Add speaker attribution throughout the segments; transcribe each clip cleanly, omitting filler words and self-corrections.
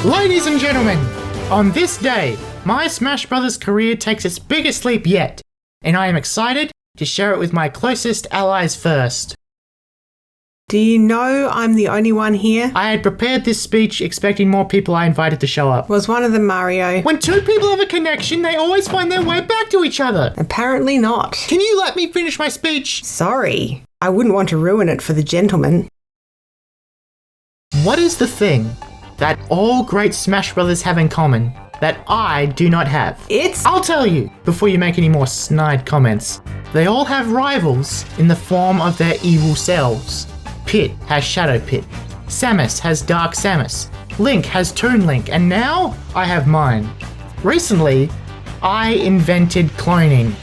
Speaker 1: Ladies and gentlemen, on this day, my Smash Brothers career takes its biggest leap yet, and I am excited to share it with my closest allies first.
Speaker 2: Do you know I'm the only one here?
Speaker 1: I had prepared this speech expecting more people I invited to show up.
Speaker 2: Was one of them Mario?
Speaker 1: When two people have a connection, they always find their way back to each other.
Speaker 2: Apparently not.
Speaker 1: Can you let me finish my speech?
Speaker 2: Sorry, I wouldn't want to ruin it for the gentleman.
Speaker 1: What is the thing that all great Smash Brothers have in common that I do not have? I'll tell you before you make any more snide comments. They all have rivals in the form of their evil selves. Pit has Shadow Pit, Samus has Dark Samus, Link has Toon Link, and now I have mine. Recently, I invented cloning.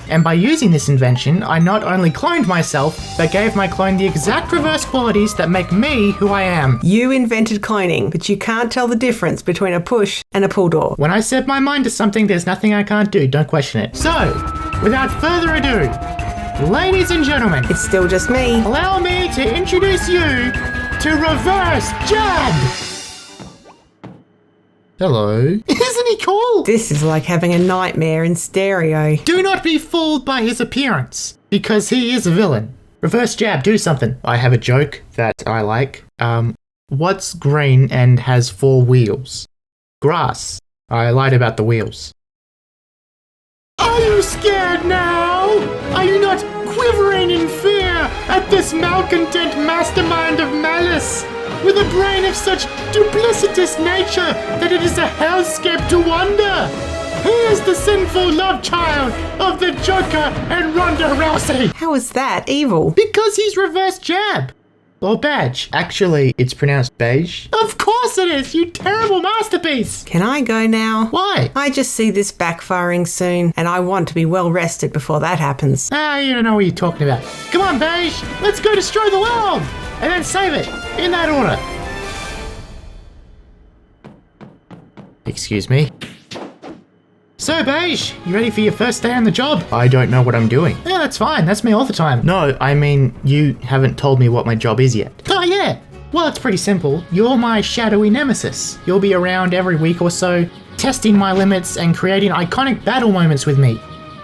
Speaker 1: And by using this invention, I not only cloned myself, but gave my clone the exact reverse qualities that make me who I am.
Speaker 2: You invented cloning, but you can't tell the difference between a push and a pull door.
Speaker 1: When I set my mind to something, there's nothing I can't do, don't question it. So, without further ado, ladies and gentlemen,
Speaker 2: it's still just me.
Speaker 1: Allow me to introduce you to Reverse Jab! Hello. Isn't he cool?
Speaker 2: This is like having a nightmare in stereo.
Speaker 1: Do not be fooled by his appearance, because he is a villain. Reverse Jab, do something. I have a joke that I like. What's green and has 4 wheels? Grass. I lied about the wheels. Are you scared now? Are you not quivering in fear at this malcontent mastermind of malice? With a brain of such duplicitous nature that it is a hellscape to wonder. He is the sinful love child of the Joker and Ronda Rousey.
Speaker 2: How is that evil?
Speaker 1: Because he's Reverse Jab. Or Badge. Actually, it's pronounced Beige. Of course it is, you terrible masterpiece.
Speaker 2: Can I go now?
Speaker 1: Why?
Speaker 2: I just see this backfiring soon, and I want to be well rested before that happens.
Speaker 1: You don't know what you're talking about. Come on, Beige. Let's go destroy the world. And then save it, in that order. Excuse me. So, Beige, you ready for your first day on the job? I don't know what I'm doing. Yeah, that's fine, that's me all the time. No, I mean, you haven't told me what my job is yet. Oh, yeah. Well, it's pretty simple. You're my shadowy nemesis. You'll be around every week or so, testing my limits and creating iconic battle moments with me.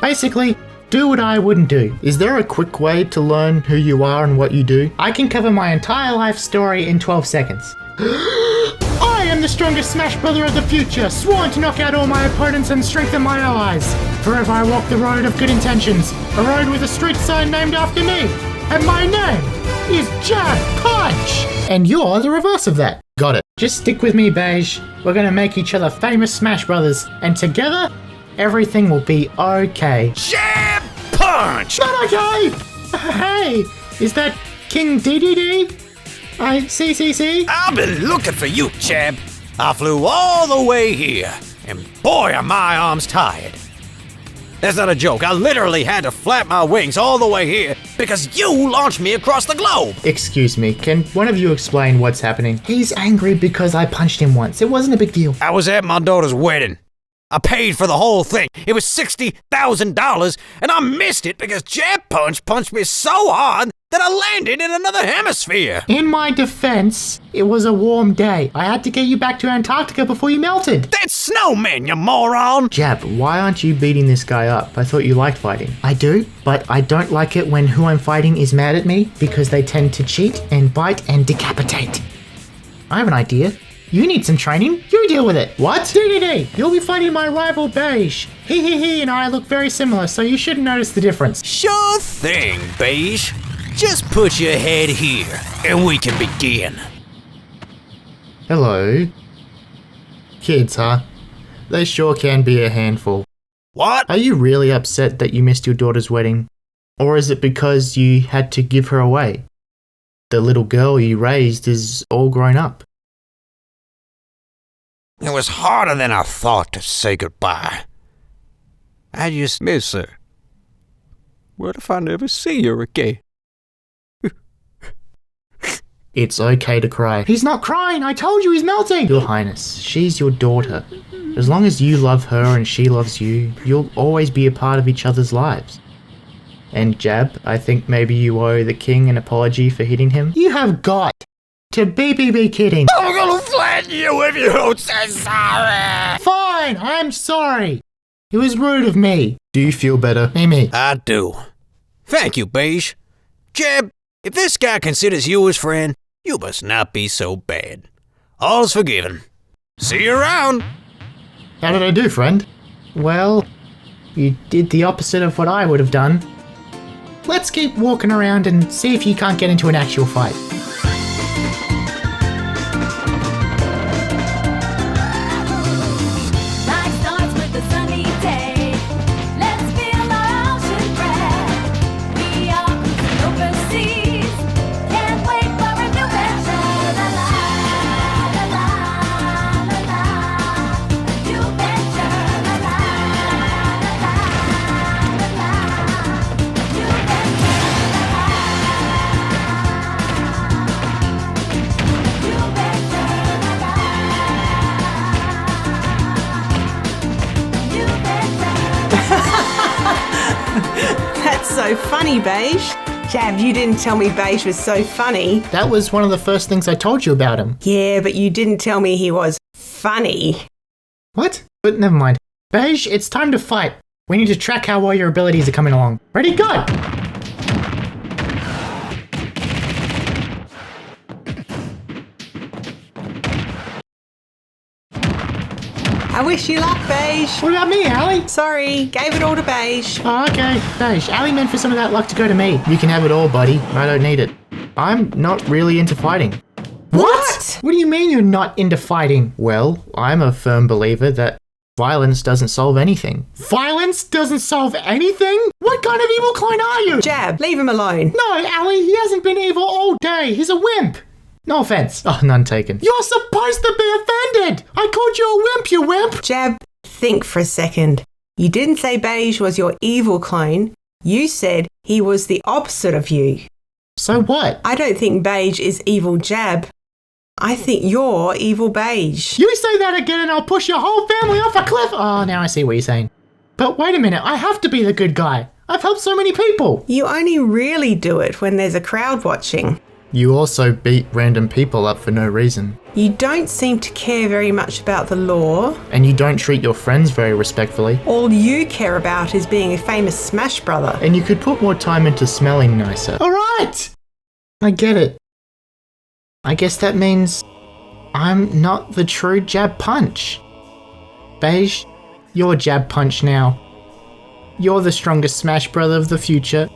Speaker 1: Basically, do what I wouldn't do. Is there a quick way to learn who you are and what you do? I can cover my entire life story in 12 seconds. I am the strongest Smash Brother of the future, sworn to knock out all my opponents and strengthen my allies. Forever I walk the road of good intentions, a road with a street sign named after me. And my name is Jab Punch! And you're the reverse of that. Got it. Just stick with me, Beige. We're gonna make each other famous Smash Brothers, and together, everything will be okay.
Speaker 3: Jab Punch!
Speaker 1: Not okay! Hey, is that King Dedede? See?
Speaker 3: I've been looking for you, Jab. I flew all the way here, and boy are my arms tired. That's not a joke. I literally had to flap my wings all the way here because you launched me across the globe.
Speaker 1: Excuse me, can one of you explain what's happening? He's angry because I punched him once. It wasn't a big deal.
Speaker 3: I was at my daughter's wedding. I paid for the whole thing. It was $60,000, and I missed it because Jab Punch punched me so hard that I landed in another hemisphere.
Speaker 1: In my defense, it was a warm day. I had to get you back to Antarctica before you melted.
Speaker 3: That's snowman, you moron!
Speaker 1: Jab, why aren't you beating this guy up? I thought you liked fighting. I do, but I don't like it when who I'm fighting is mad at me because they tend to cheat and bite and decapitate. I have an idea. You need some training. You deal with it. What? Dedede, you'll be fighting my rival Beige. He and I look very similar, so you shouldn't notice the difference.
Speaker 3: Sure thing, Beige. Just put your head here, and we can begin.
Speaker 1: Hello. Kids, huh? They sure can be a handful.
Speaker 3: What?
Speaker 1: Are you really upset that you missed your daughter's wedding? Or is it because you had to give her away? The little girl you raised is all grown up.
Speaker 3: It was harder than I thought to say goodbye. I just miss her. What if I never see her again?
Speaker 1: It's okay to cry. He's not crying! I told you he's melting! Your Highness, she's your daughter. As long as you love her and she loves you, you'll always be a part of each other's lives. And Jab, I think maybe you owe the king an apology for hitting him. You have got to be kidding.
Speaker 3: I'm gonna flatten hit you if you don't say sorry.
Speaker 1: Fine, I'm sorry. It was rude of me. Do you feel better, Mimi?
Speaker 3: I do. Thank you, Beige. Jeb, if this guy considers you his friend, you must not be so bad. All's forgiven. See you around.
Speaker 1: How did I do, friend? Well, you did the opposite of what I would have done. Let's keep walking around and see if you can't get into an actual fight.
Speaker 4: Life starts with a sunny day. Let's feel our ocean breath. We are cruising overseas. Can't wait for a new venture. La la la la la la. A new venture. La la la la la la. A new venture.
Speaker 2: That's so funny, Beige. Jab, you didn't tell me Beige was so funny.
Speaker 1: That was one of the first things I told you about him.
Speaker 2: Yeah, but you didn't tell me he was funny.
Speaker 1: What? But never mind. Beige, it's time to fight. We need to track how well your abilities are coming along. Ready, go!
Speaker 2: I wish you luck, Beige.
Speaker 1: What about me, Allie?
Speaker 2: Sorry, gave it all to Beige.
Speaker 1: Oh, okay. Beige, Allie meant for some of that luck to go to me. You can have it all, buddy. I don't need it. I'm not really into fighting.
Speaker 2: What?
Speaker 1: What do you mean you're not into fighting? Well, I'm a firm believer that violence doesn't solve anything. Violence doesn't solve anything? What kind of evil clone are you?
Speaker 2: Jab, leave him alone.
Speaker 1: No, Allie, he hasn't been evil all day. He's a wimp. No offense. Oh, none taken. You're supposed to be offended. I called you a wimp, you wimp.
Speaker 2: Jab, think for a second. You didn't say Beige was your evil clone. You said he was the opposite of you.
Speaker 1: So what?
Speaker 2: I don't think Beige is evil Jab. I think you're evil Beige.
Speaker 1: You say that again and I'll push your whole family off a cliff. Oh, now I see what you're saying. But wait a minute. I have to be the good guy. I've helped so many people.
Speaker 2: You only really do it when there's a crowd watching.
Speaker 1: You also beat random people up for no reason.
Speaker 2: You don't seem to care very much about the law.
Speaker 1: And you don't treat your friends very respectfully.
Speaker 2: All you care about is being a famous Smash Brother.
Speaker 1: And you could put more time into smelling nicer. Alright! I get it. I guess that means I'm not the true Jab Punch. Beige, you're Jab Punch now. You're the strongest Smash Brother of the future.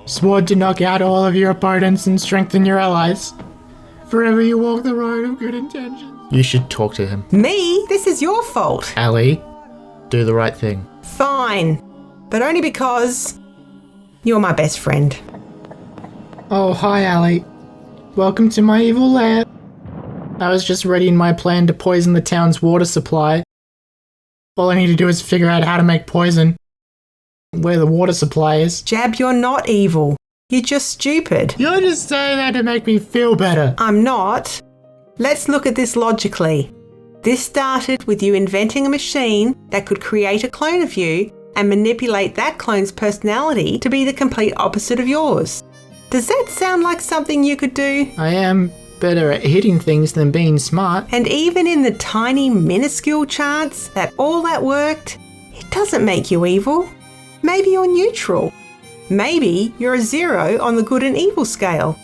Speaker 1: Sword to knock out all of your opponents and strengthen your allies. Forever you walk the road of good intentions. You should talk to him.
Speaker 2: Me? This is your fault.
Speaker 1: Allie, do the right thing.
Speaker 2: Fine. But only because you're my best friend.
Speaker 1: Oh, hi, Allie. Welcome to my evil lair. I was just readying my plan to poison the town's water supply. All I need to do is figure out how to make poison. Where the water supply is.
Speaker 2: Jab, you're not evil. You're just stupid.
Speaker 1: You're just saying that to make me feel better.
Speaker 2: I'm not. Let's look at this logically. This started with you inventing a machine that could create a clone of you and manipulate that clone's personality to be the complete opposite of yours. Does that sound like something you could do?
Speaker 1: I am better at hitting things than being smart.
Speaker 2: And even in the tiny, minuscule chance that all that worked, it doesn't make you evil. Maybe you're neutral. Maybe you're a 0 on the good and evil scale.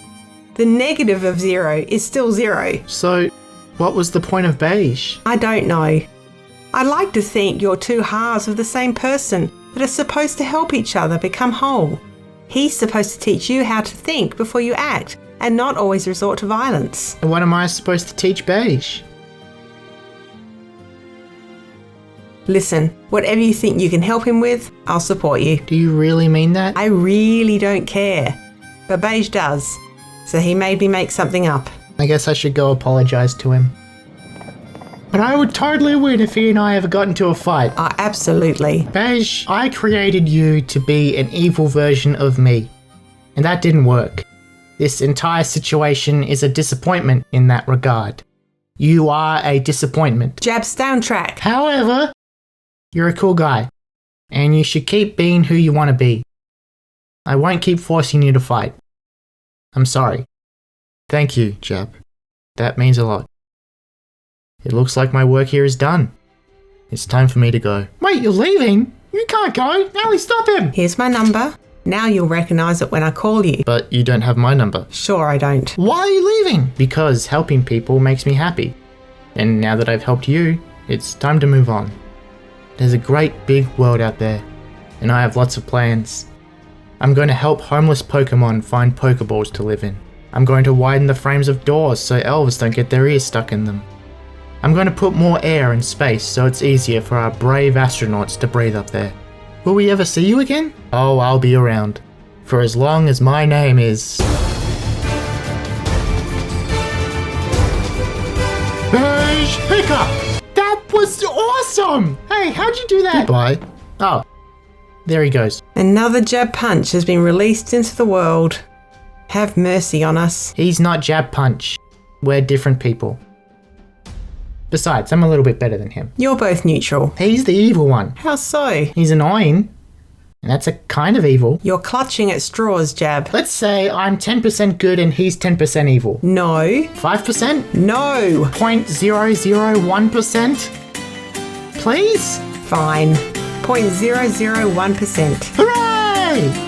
Speaker 2: The negative of 0 is still 0.
Speaker 1: So, what was the point of Beige?
Speaker 2: I don't know. I like to think you're two halves of the same person that are supposed to help each other become whole. He's supposed to teach you how to think before you act and not always resort to violence.
Speaker 1: And what am I supposed to teach Beige?
Speaker 2: Listen, whatever you think you can help him with, I'll support you.
Speaker 1: Do you really mean that?
Speaker 2: I really don't care. But Beige does. So he made me make something up.
Speaker 1: I guess I should go apologize to him. But I would totally win if he and I ever got into a fight.
Speaker 2: Oh, absolutely.
Speaker 1: Beige, I created you to be an evil version of me. And that didn't work. This entire situation is a disappointment in that regard. You are a disappointment.
Speaker 2: Jab's down track.
Speaker 1: However, you're a cool guy. And you should keep being who you want to be. I won't keep forcing you to fight. I'm sorry. Thank you, Jab. That means a lot. It looks like my work here is done. It's time for me to go. Wait, you're leaving? You can't go. Allie, stop him.
Speaker 2: Here's my number. Now you'll recognise it when I call you.
Speaker 1: But you don't have my number.
Speaker 2: Sure, I don't.
Speaker 1: Why are you leaving? Because helping people makes me happy. And now that I've helped you, it's time to move on. There's a great big world out there, and I have lots of plans. I'm going to help homeless Pokemon find Pokeballs to live in. I'm going to widen the frames of doors so elves don't get their ears stuck in them. I'm going to put more air in space so it's easier for our brave astronauts to breathe up there. Will we ever see you again? Oh, I'll be around. For as long as my name is... Beige Pickup! That was awesome! Hey, how'd you do that? Goodbye. Oh, there he goes.
Speaker 2: Another Jab Punch has been released into the world. Have mercy on us.
Speaker 1: He's not Jab Punch. We're different people. Besides, I'm a little bit better than him.
Speaker 2: You're both neutral.
Speaker 1: He's the evil one.
Speaker 2: How so?
Speaker 1: He's annoying. And that's a kind of evil.
Speaker 2: You're clutching at straws, Jab.
Speaker 1: Let's say I'm 10% good and he's 10% evil.
Speaker 2: No.
Speaker 1: 5%?
Speaker 2: No.
Speaker 1: 0.001%? Please?
Speaker 2: Fine. 0.001%.
Speaker 1: Hooray!